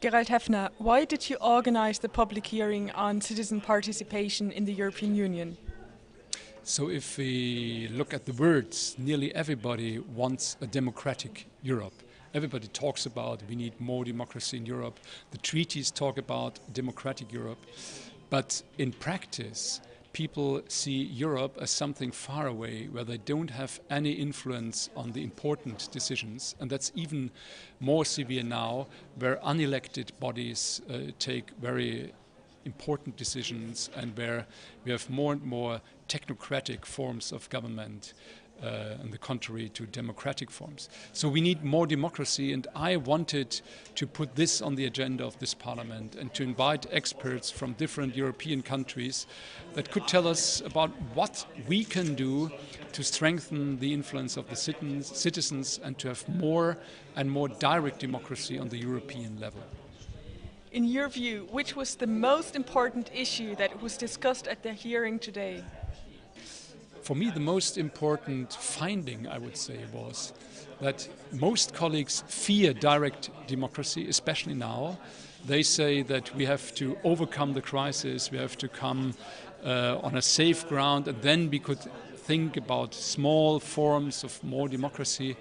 Gerald Häfner, why did you organise the public hearing on citizen participation in the European Union? So if we look at the words, nearly everybody wants a democratic Europe. Everybody talks about we need more democracy in Europe. The treaties talk about democratic Europe. But in practice, people see Europe as something far away where they don't have any influence on the important decisions. And that's even more severe now, where unelected bodies take very important decisions and where we have more and more technocratic forms of government on the contrary to democratic forms. So we need more democracy, and I wanted to put this on the agenda of this parliament and to invite experts from different European countries that could tell us about what we can do to strengthen the influence of the citizens and to have more and more direct democracy on the European level. In your view, which was the most important issue that was discussed at the hearing today? For me, the most important finding, I would say, was that most colleagues fear direct democracy, especially now. They say that we have to overcome the crisis, we have to come on a safe ground, and then we could think about small forms of more democracy.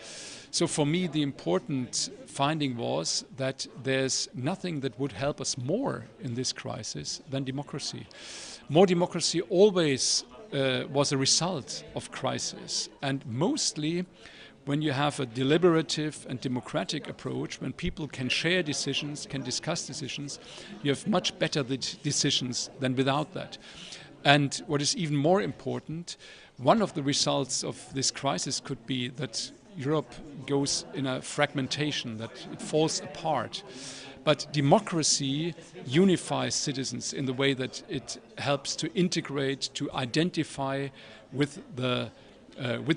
So for me, the important finding was that there's nothing that would help us more in this crisis than democracy. More democracy always was a result of crisis, and mostly when you have a deliberative and democratic approach, when people can share decisions, can discuss decisions, you have much better decisions than without that. And what is even more important, one of the results of this crisis could be that Europe goes in a fragmentation, that it falls apart. But democracy unifies citizens in the way that it helps to integrate, to identify with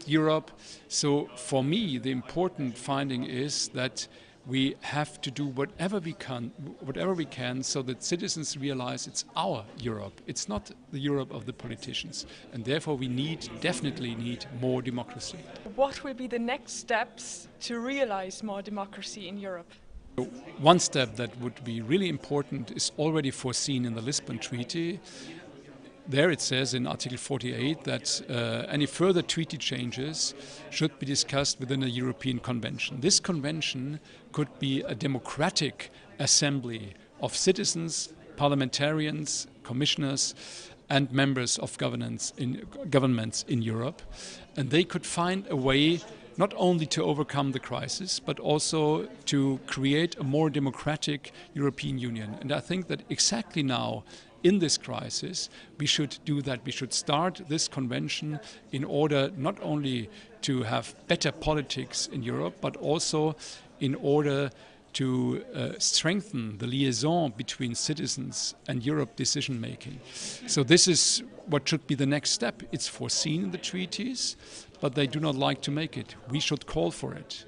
Europe. So for me, the important finding is that we have to do whatever we can so that citizens realize it's our Europe. It's not the Europe of the politicians. And therefore we definitely need more democracy. What will be the next steps to realize more democracy in Europe? One step that would be really important is already foreseen in the Lisbon Treaty. There it says in Article 48 that any further treaty changes should be discussed within a European convention. This convention could be a democratic assembly of citizens, parliamentarians, commissioners and members of governments in Europe. And they could find a way not only to overcome the crisis, but also to create a more democratic European Union. And I think that exactly now, in this crisis, we should do that. We should start this convention in order not only to have better politics in Europe, but also in order to strengthen the liaison between citizens and Europe decision making. So this is what should be the next step. It's foreseen in the treaties, but they do not like to make it. We should call for it.